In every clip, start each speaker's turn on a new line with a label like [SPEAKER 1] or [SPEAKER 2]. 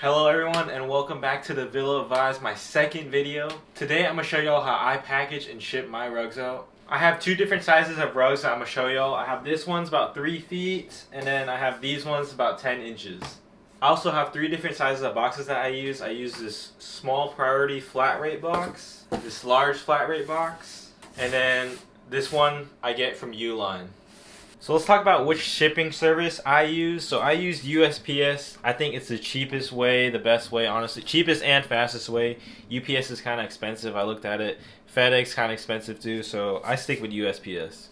[SPEAKER 1] Hello everyone and welcome back to the Villa Vibes, my second video. Today I'm going to show y'all how I package and ship my rugs out. I have two different sizes of rugs that I'm going to show y'all. I have this one's about 3 feet and then I have these ones about 10 inches. I also have three different sizes of boxes that I use. I use this small priority flat rate box, this large flat rate box, and then this one I get from Uline. So let's talk about which shipping service I use. So I use USPS. I think it's the cheapest way, the best way, honestly. Cheapest and fastest way. UPS is kind of expensive. I looked at it. FedEx kind of expensive too, so I stick with USPS.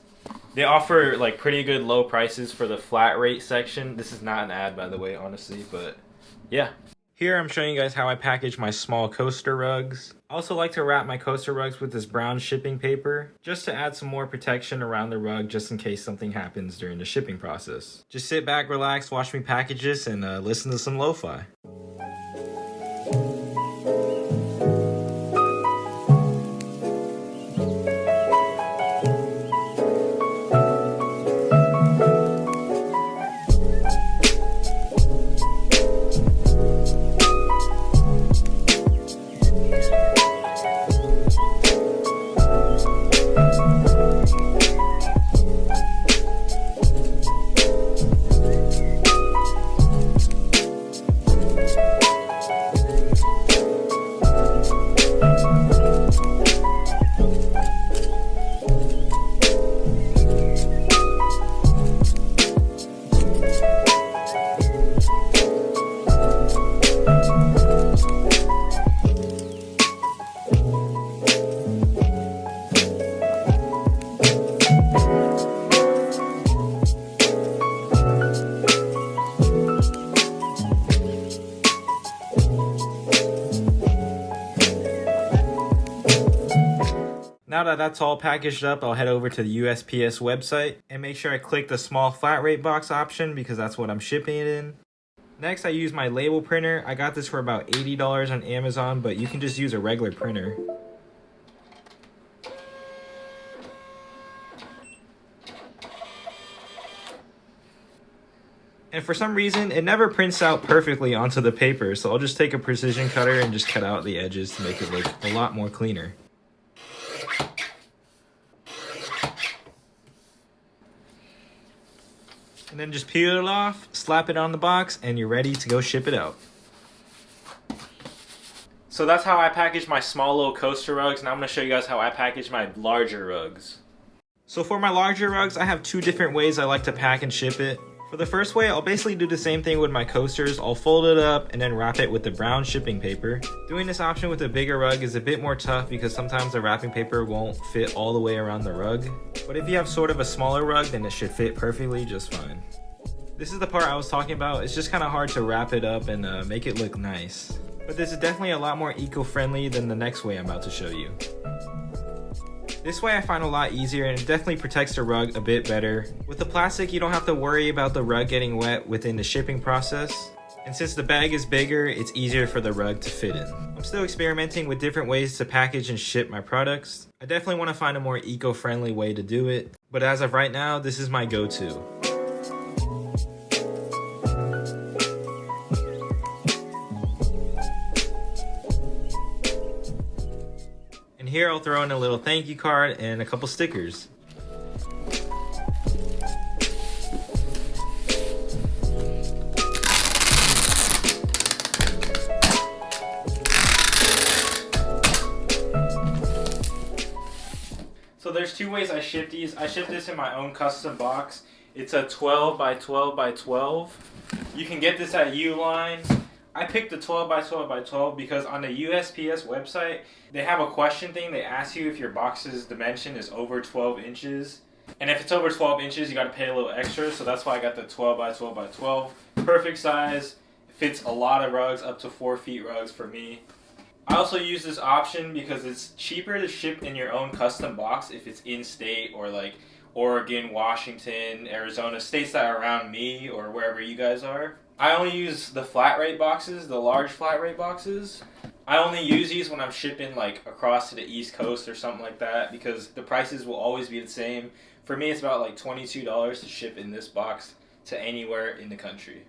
[SPEAKER 1] They offer like pretty good low prices for the flat rate section. This is not an ad, by the way, honestly, but yeah. Here I'm showing you guys how I package my small coaster rugs. I also like to wrap my coaster rugs with this brown shipping paper just to add some more protection around the rug just in case something happens during the shipping process. Just sit back, relax, watch me package this, and listen to some lo-fi. Now that that's all packaged up, I'll head over to the USPS website and make sure I click the small flat rate box option because that's what I'm shipping it in. Next, I use my label printer. I got this for about $80 on Amazon, but you can just use a regular printer. And for some reason, it never prints out perfectly onto the paper, so I'll just take a precision cutter and just cut out the edges to make it look a lot more cleaner. And then just peel it off, slap it on the box, and you're ready to go ship it out. So that's how I package my small little coaster rugs, and I'm going to show you guys how I package my larger rugs. So for my larger rugs, I have two different ways I like to pack and ship it. For the first way, I'll basically do the same thing with my coasters. I'll fold it up and then wrap it with the brown shipping paper. Doing this option with a bigger rug is a bit more tough because sometimes the wrapping paper won't fit all the way around the rug. But if you have sort of a smaller rug, then it should fit perfectly just fine. This is the part I was talking about. It's just kind of hard to wrap it up and make it look nice. But this is definitely a lot more eco-friendly than the next way I'm about to show you. This way I find a lot easier and it definitely protects the rug a bit better. With the plastic, you don't have to worry about the rug getting wet within the shipping process. And since the bag is bigger, it's easier for the rug to fit in. I'm still experimenting with different ways to package and ship my products. I definitely want to find a more eco-friendly way to do it. But as of right now, this is my go-to. And here I'll throw in a little thank you card and a couple stickers. So there's two ways I ship these. I ship this in my own custom box. It's a 12 by 12 by 12. You can get this at Uline. I picked the 12 by 12 by 12 because on the USPS website, they have a question thing. They ask you if your box's dimension is over 12 inches. And if it's over 12 inches, you got to pay a little extra. So that's why I got the 12 by 12 by 12. Perfect size. Fits a lot of rugs, up to 4 feet rugs for me. I also use this option because it's cheaper to ship in your own custom box if it's in-state or like Oregon, Washington, Arizona, states that are around me or wherever you guys are. I only use the flat rate boxes, the large flat rate boxes. I only use these when I'm shipping like across to the East Coast or something like that because the prices will always be the same. For me, it's about like $22 to ship in this box to anywhere in the country.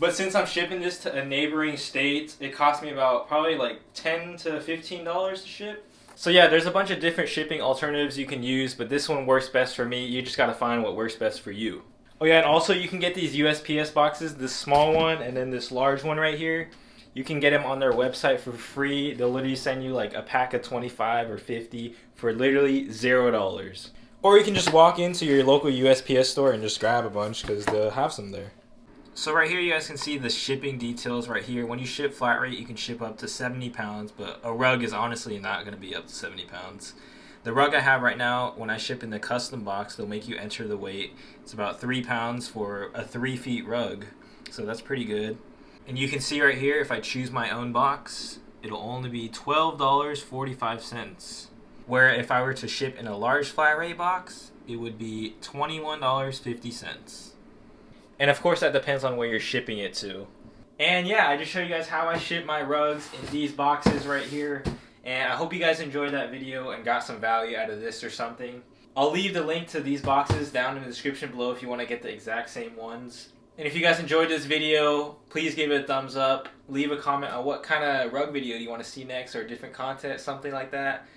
[SPEAKER 1] But since I'm shipping this to a neighboring state, it cost me about probably like $10 to $15 to ship. So yeah, there's a bunch of different shipping alternatives you can use, but this one works best for me. You just gotta find what works best for you. Oh yeah, and also you can get these USPS boxes, this small one and then this large one right here. You can get them on their website for free. They'll literally send you like a pack of 25 or 50 for literally $0. Or you can just walk into your local USPS store and just grab a bunch because they'll have some there. So right here you guys can see the shipping details right here. When you ship flat rate, you can ship up to 70 pounds, but a rug is honestly not going to be up to 70 pounds. The rug I have right now, when I ship in the custom box, they'll make you enter the weight. It's about 3 pounds for a 3 feet rug, so that's pretty good. And you can see right here, if I choose my own box, it'll only be $12.45. Where if I were to ship in a large flat rate box, it would be $21.50. And of course that depends on where you're shipping it to. And yeah, I just showed you guys how I ship my rugs in these boxes right here. And I hope you guys enjoyed that video and got some value out of this or something. I'll leave the link to these boxes down in the description below if you want to get the exact same ones. And if you guys enjoyed this video, please give it a thumbs up. Leave a comment on what kind of rug video you want to see next or different content, something like that.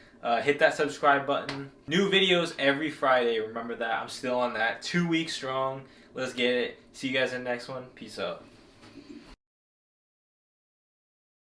[SPEAKER 1] Hit that subscribe button. New videos every Friday. Remember that. I'm still on that. 2 weeks strong. Let's get it. See you guys in the next one. Peace out.